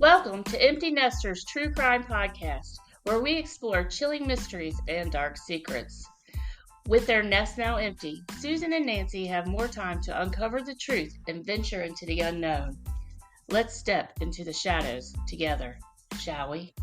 Welcome to Empty Nesters True Crime Podcast, where we explore chilling mysteries and dark secrets. With their nest now empty, Susan and Nancy have more time to uncover the truth and venture into the unknown. Let's step into the shadows together, shall we?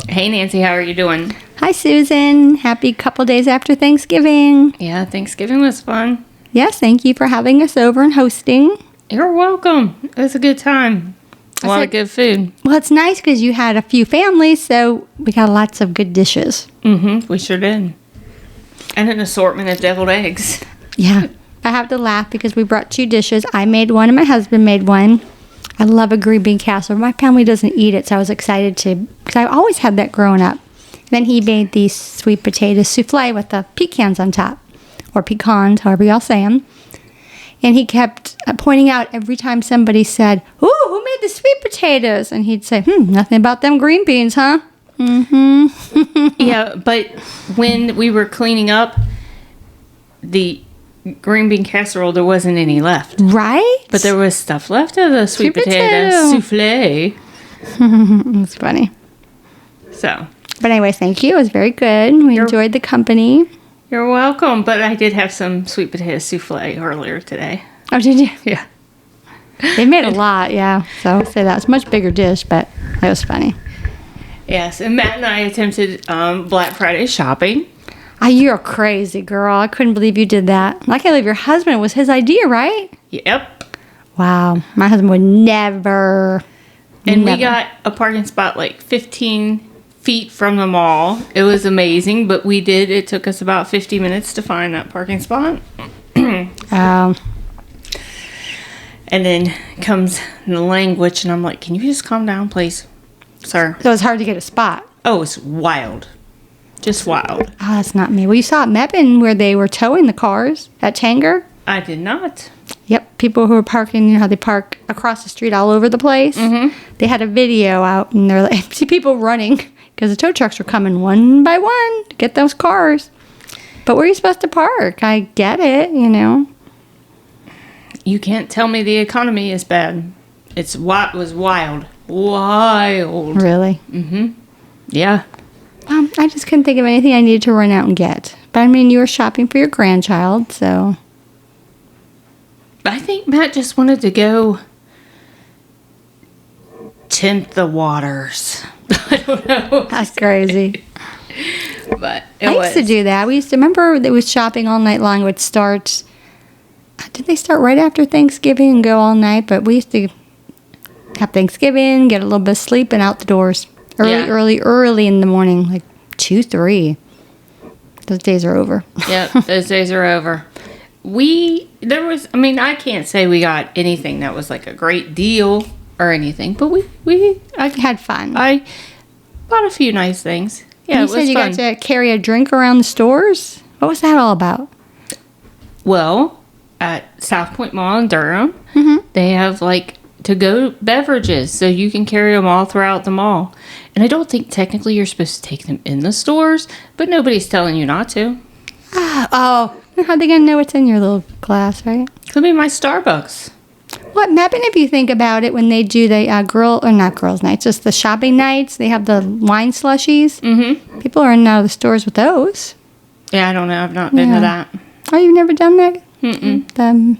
Hey Nancy, how are you doing? Hi Susan. Happy couple days after Thanksgiving. Yeah, Thanksgiving was fun. Yes, thank you for having us over and hosting. You're welcome. It was a good time. A lot of good food. Well, it's nice because you had a few families, so we got lots of good dishes. We sure did. And an assortment of deviled eggs. Yeah. I have to laugh because we brought 2 dishes. I made one and my husband made one. I love a green bean casserole. My family doesn't eat it, so I was excited to, because I always had that growing up. Then he made the sweet potato souffle with the pecans on top, or pecans, however y'all say them. And he kept pointing out every time somebody said, "Ooh, who made the sweet potatoes?" And he'd say, nothing about them green beans, huh? Yeah, but when we were cleaning up the green bean casserole, there wasn't any left. Right? But there was stuff left of the sweet potato souffle. That's funny. So. But anyway, thank you. It was very good. We enjoyed the company. You're welcome. But I did have some sweet potato souffle earlier today. Oh, did you? Yeah. They made a lot, yeah. So I'll say that. It's a much bigger dish, but it was funny. Yes, and Matt and I attempted Black Friday shopping. You're a crazy girl. I couldn't believe you did that. I can't believe your husband, it was his idea, right? Yep. Wow. My husband would never. And we got a parking spot like 15 feet from the mall. It was amazing, but it took us about 50 minutes to find that parking spot. And then comes the language, and I'm like, can you just calm down, please, sir? So it's hard to get a spot. Oh, it's wild. Just wild. Oh, that's not me. Well, you saw at Mebane where they were towing the cars at Tanger. I did not. Yep. People who were parking, you know how they park across the street all over the place? Mm-hmm. They had a video out, and they're like, see people running because the tow trucks were coming one by one to get those cars. But where are you supposed to park? I get it, you know. You can't tell me the economy is bad. It was wild. Wild. Really? Yeah. I just couldn't think of anything I needed to run out and get. But I mean, you were shopping for your grandchild, so. I think Matt just wanted to go tempt the waters. I don't know. That's crazy. But I used to do that. We used to remember it was shopping all night long. It would start. Did they start right after Thanksgiving and go all night? But we used to have Thanksgiving, get a little bit of sleep, and out the doors. Early in the morning, like 2, 3. Those days are over. Yep, those days are over. I can't say we got anything that was like a great deal or anything, but I had fun. I bought a few nice things. Yeah, you said you got to carry a drink around the stores? What was that all about? Well, at South Point Mall in Durham, they have like to-go beverages, so you can carry them all throughout the mall. And I don't think technically you're supposed to take them in the stores, but nobody's telling you not to. How are they going to know what's in your little glass, right? Could be my Starbucks. What Mebane, if you think about it, when they do the not girls' nights, just the shopping nights, they have the wine slushies. Mm-hmm. People are in and out of the stores with those. Yeah, I don't know. I've not been to that. Oh, you've never done that? Mm-mm.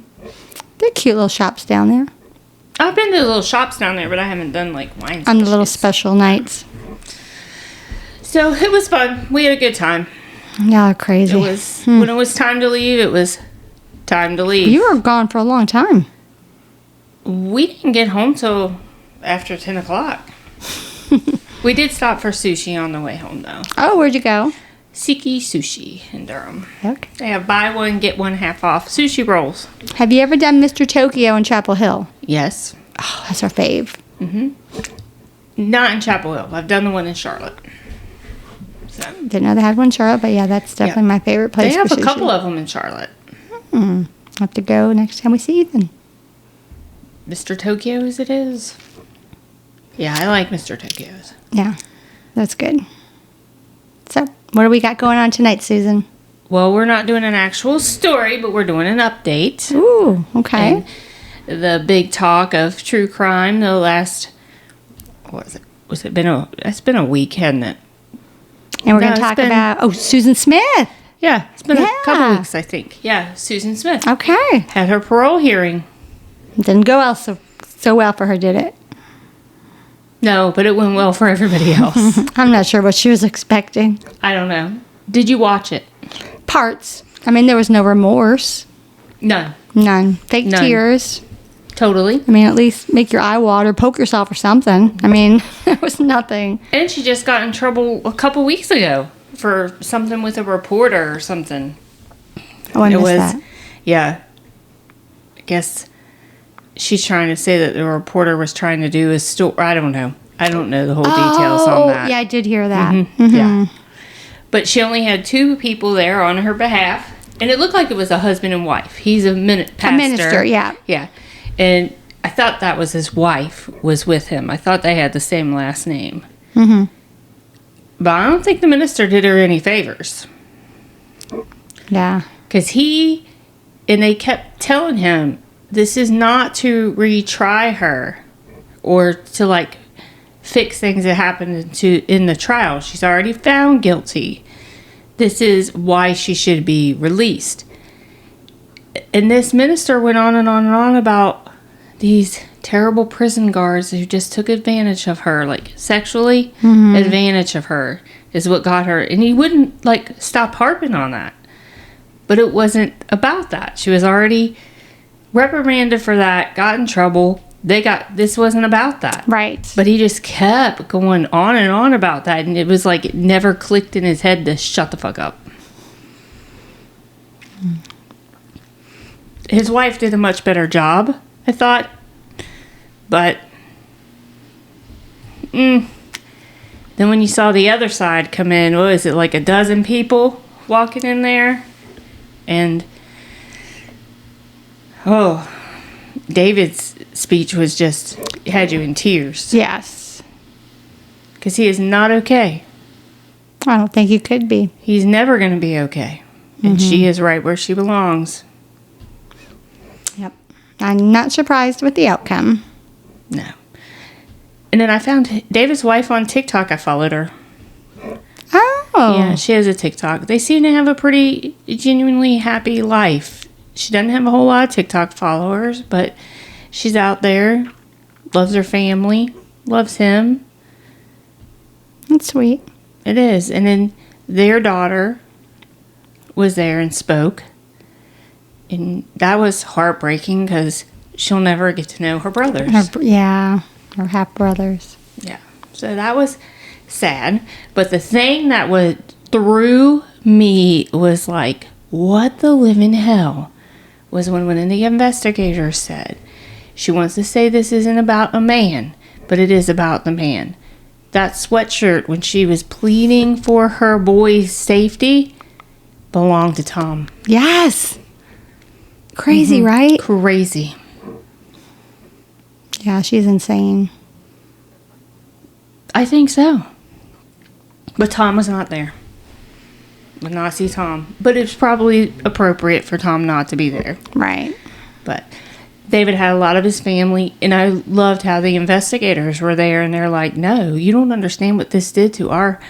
They're cute little shops down there. I've been to the little shops down there, but I haven't done like wine on the little special nights. So it was fun. We had a good time. Y'all are crazy. It was when it was time to leave. It was time to leave. You were gone for a long time. We didn't get home till after 10 o'clock. We did stop for sushi on the way home, though. Oh, where'd you go? Siki Sushi in Durham. Okay. They have buy one, get one half off sushi rolls. Have you ever done Mr. Tokyo in Chapel Hill? Yes. Oh, that's our fave. Not in Chapel Hill. I've done the one in Charlotte. So. Didn't know they had one in Charlotte, but yeah, that's definitely my favorite place. They have for a sushi. couple of them in Charlotte. I'll have to go next time we see Ethan. Mr. Tokyo's it is. Yeah, I like Mr. Tokyo's. Yeah, that's good. So, what do we got going on tonight, Susan? Well, we're not doing an actual story, but we're doing an update. Ooh, okay. And the big talk of true crime the last what was it? It's been a week, hasn't it? And we're going to talk about, Susan Smith. Yeah, it's been a couple weeks, I think. Yeah, Susan Smith. Okay. Had her parole hearing. Didn't go so well for her, did it? No, but it went well for everybody else. I'm not sure what she was expecting. I don't know. Did you watch it? Parts. I mean, there was no remorse. No. None. Fake tears. Totally. I mean, at least make your eye water, poke yourself or something. I mean, there was nothing. And she just got in trouble a couple weeks ago for something with a reporter or something. Oh, I missed that. Yeah. I guess she's trying to say that the reporter was trying to do a story. I don't know. I don't know the whole details on that. Yeah, I did hear that. Mm-hmm. Mm-hmm. Yeah. But she only had 2 people there on her behalf. And it looked like it was a husband and wife. He's a pastor. A minister, yeah. Yeah. And I thought that was his wife was with him. I thought they had the same last name. Mm-hmm. But I don't think the minister did her any favors. Yeah. Because they kept telling him, this is not to retry her or to, fix things that happened in the trial. She's already found guilty. This is why she should be released. And this minister went on and on and on about these terrible prison guards who just took advantage of her, sexually advantage of her is what got her. And he wouldn't, stop harping on that. But it wasn't about that. She was already reprimanded for that, got in trouble. This wasn't about that. Right. But he just kept going on and on about that. And it was it never clicked in his head to shut the fuck up. His wife did a much better job, I thought. But then when you saw the other side come in, what was it, a dozen people walking in there? And, David's speech was just, had you in tears. Yes. Because he is not okay. I don't think he could be. He's never going to be okay. And she is right where she belongs. Yep. I'm not surprised with the outcome. No. And then I found David's wife on TikTok. I followed her. Oh. Yeah, she has a TikTok. They seem to have a pretty genuinely happy life. She doesn't have a whole lot of TikTok followers, but she's out there, loves her family, loves him. That's sweet. It is. And then their daughter was there and spoke. And that was heartbreaking because she'll never get to know her brothers. Her half-brothers. Yeah. So that was sad. But the thing that threw me was what the living hell was when one of the investigators said, she wants to say this isn't about a man, but it is about the man. That sweatshirt, when she was pleading for her boy's safety, belonged to Tom. Yes. Crazy, right? Crazy. Yeah, she's insane. I think so. But Tom was not there. Would not see Tom. But it's probably appropriate for Tom not to be there. Right. But David had a lot of his family, and I loved how the investigators were there, and they're like, no, you don't understand what this did to our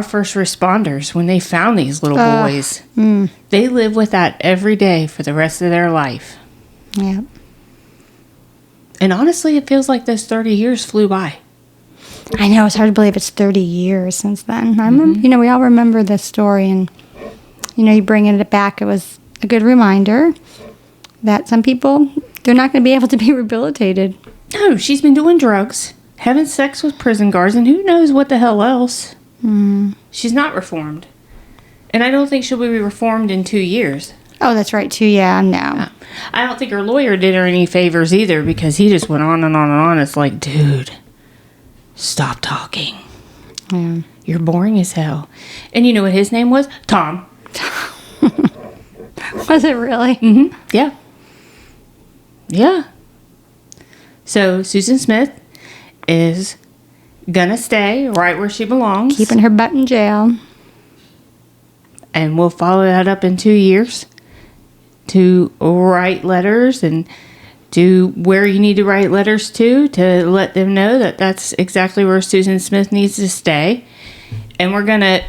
first responders when they found these little boys. They live with that every day for the rest of their life. Yeah. And honestly, it feels like those 30 years flew by. I know, it's hard to believe it's 30 years since then. I remember, we all remember this story, and, you bringing it back, it was a good reminder that some people, they're not going to be able to be rehabilitated. No, she's been doing drugs, having sex with prison guards, and who knows what the hell else. She's not reformed. And I don't think she'll be reformed in 2 years. Oh, that's right, too. Yeah, no. I don't think her lawyer did her any favors either, because he just went on and on and on. It's like, dude, stop talking. Yeah. You're boring as hell. And you know what his name was? Tom. Was it really? Mm-hmm. Yeah. Yeah. So Susan Smith is gonna stay right where she belongs. Keeping her butt in jail. And we'll follow that up in 2 years to write letters and do where you need to write letters to let them know that that's exactly where Susan Smith needs to stay. And we're going to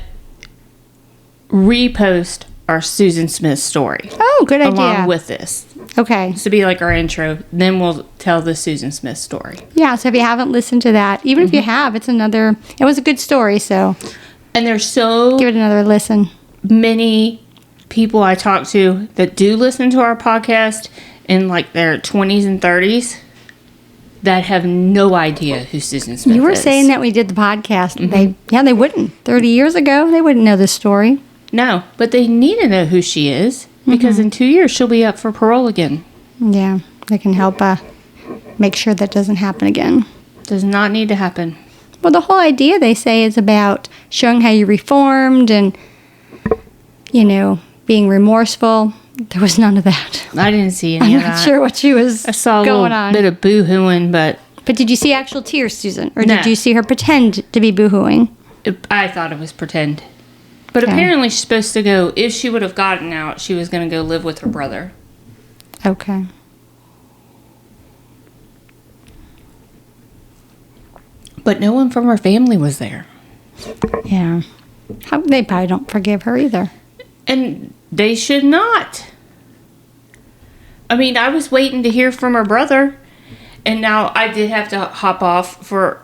repost our Susan Smith story. Oh, good idea. Along with this. Okay. This will be like our intro. Then we'll tell the Susan Smith story. Yeah, so if you haven't listened to that, even if you have, it was a good story, so. And there's so give it another listen. Many people I talk to that do listen to our podcast in like their 20s and 30s that have no idea who Susan Smith is. You were saying that we did the podcast. They wouldn't. 30 years ago, they wouldn't know this story. No, but they need to know who she is because in 2 years she'll be up for parole again. Yeah, they can help make sure that doesn't happen again. Does not need to happen. Well, the whole idea, they say, is about showing how you reformed and, being remorseful. There was none of that. I didn't see any of that. I'm not sure what she was I saw a going little on. bit of boo-hooing, but... But did you see actual tears, Susan? Or No. did you see her pretend to be boo-hooing? I thought it was pretend. But Okay. apparently she's supposed to go... If she would have gotten out, she was going to go live with her brother. Okay. But no one from her family was there. Yeah. They probably don't forgive her either. And they should not. I mean, I was waiting to hear from her brother. And now I did have to hop off for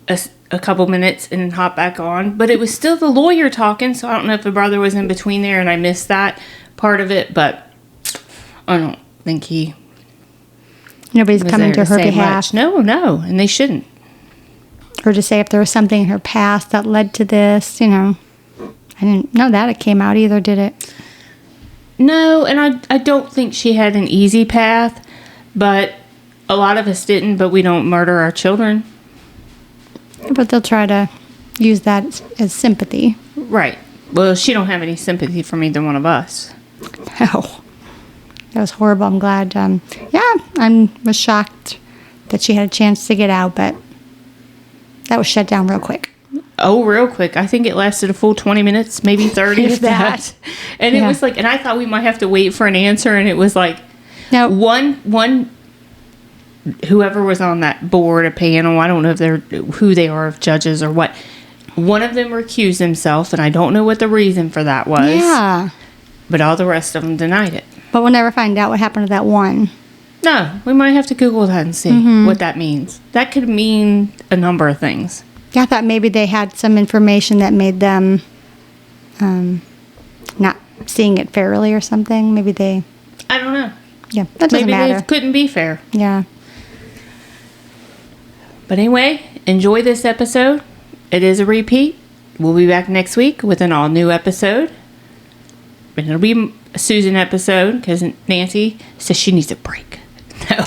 a couple minutes and then hop back on. But it was still the lawyer talking, so I don't know if the brother was in between there and I missed that part of it. But I don't think he Nobody's was coming there to her say behalf. much. No, and they shouldn't. Or to say if there was something in her past that led to this, I didn't know that it came out either, did it? No, and I don't think she had an easy path, but a lot of us didn't, but we don't murder our children. But they'll try to use that as sympathy. Right. Well, she don't have any sympathy from either one of us. No. That was horrible. I'm glad. I was shocked that she had a chance to get out, but that was shut down real quick. Oh, real quick. I think it lasted a full 20 minutes, maybe 30 if that. And it was like, and I thought we might have to wait for an answer, and it was like, Now, one whoever was on that board, a panel, I don't know if they're who they are, if judges or what. One of them recused himself, and I don't know what the reason for that was. yeah. But all the rest of them denied it. But we'll never find out what happened to that one. No, we might have to Google that and see what that means. That could mean a number of things. Yeah, I thought maybe they had some information that made them not seeing it fairly or something. Maybe they... I don't know. Yeah, that doesn't Maybe matter. they couldn't be fair. Yeah. But anyway, enjoy this episode. It is a repeat. We'll be back next week with an all-new episode. And it'll be a Susan episode because Nancy says she needs a break. No.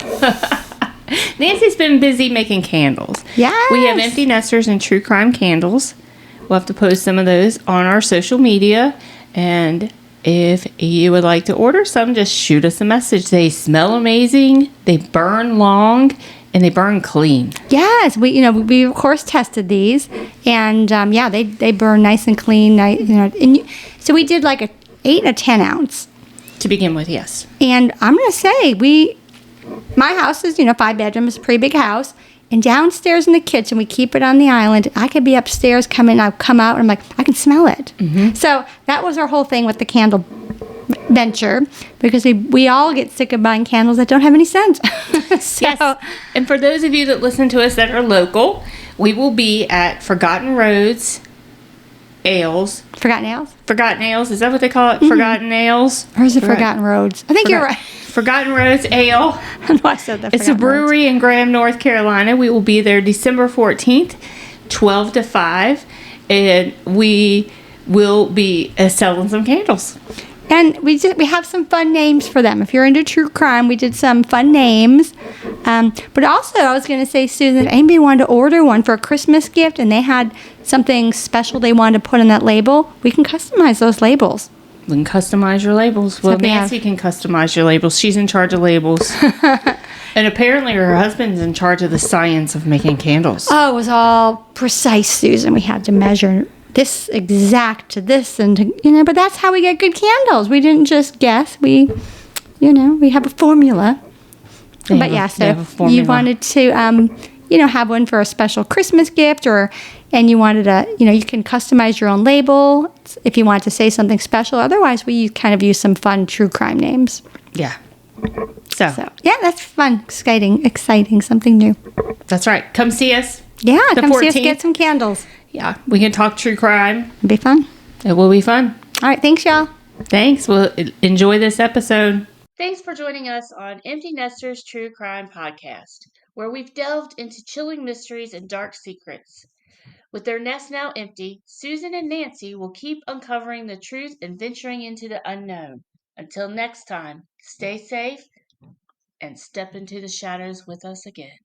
Nancy's been busy making candles. Yes. We have Empty Nesters and True Crime candles. We'll have to post some of those on our social media. And if you would like to order some, just shoot us a message. They smell amazing. They burn long. And they burn clean. Yes, we of course tested these, and they burn nice and clean. So we did like a 8 and a 10 ounce. To begin with, yes. And I'm gonna say my house is 5 bedrooms, a pretty big house, and downstairs in the kitchen we keep it on the island. I could be upstairs, come out, and I'm like, I can smell it. Mm-hmm. So that was our whole thing with the candle venture, because we all get sick of buying candles that don't have any scent. Yes. And for those of you that listen to us that are local, we will be at Forgotten Ales. Forgotten Ales? Is that what they call it? Mm-hmm. Forgotten Ales? Or is it Forgotten Roads? I think you're right. Forgotten Roads Ale. I know I said that. It's a brewery in Graham, North Carolina. We will be there December 14th, 12 to 5. And we will be selling some candles. And we have some fun names for them. If you're into true crime, we did some fun names. But also, I was going to say, Susan, if anybody wanted to order one for a Christmas gift and they had something special they wanted to put on that label, we can customize those labels. We can customize your labels. Well, Nancy can customize your labels. She's in charge of labels. And apparently her husband's in charge of the science of making candles. Oh, it was all precise, Susan. We had to measure this exact to this and but that's how we get good candles. We didn't just guess. We have a formula. But yeah, so if you wanted to, have one for a special Christmas gift, and you wanted you can customize your own label if you want to say something special. Otherwise, we kind of use some fun true crime names. Yeah. So yeah, that's fun, exciting, something new. That's right. Come see us. Yeah, come 14th. See us, get some candles. Yeah, we can talk true crime. It'll be fun. It will be fun. All right, thanks, y'all. Thanks. Well, enjoy this episode. Thanks for joining us on Empty Nesters True Crime Podcast, where we've delved into chilling mysteries and dark secrets. With their nest now empty, Susan and Nancy will keep uncovering the truth and venturing into the unknown. Until next time, stay safe and step into the shadows with us again.